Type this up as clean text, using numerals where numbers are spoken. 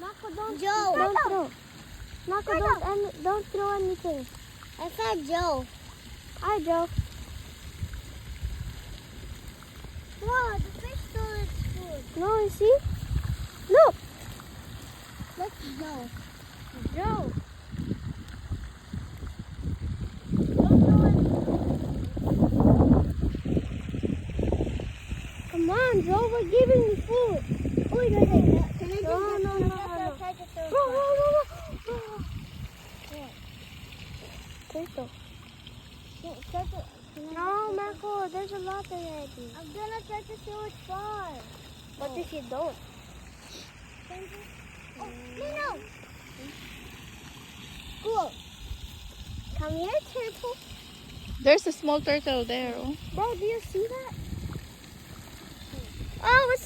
Marco, don't. Joe. Don't throw. Marco, don't throw anything. I said Joe. Hi, Joe. Whoa, the fish stole its food. No, you see? Look. Let's go. Joe. Come on, Joe. We're giving you food. Oh, no. Can I No. try to throw Go. Turtle. No, Marco, there's a lot already. I'm gonna try to throw it far. What if you don't? Oh, no. Cool. Come here, turtle. There's a small turtle there. Oh. Bro, do you see that? Oh, it's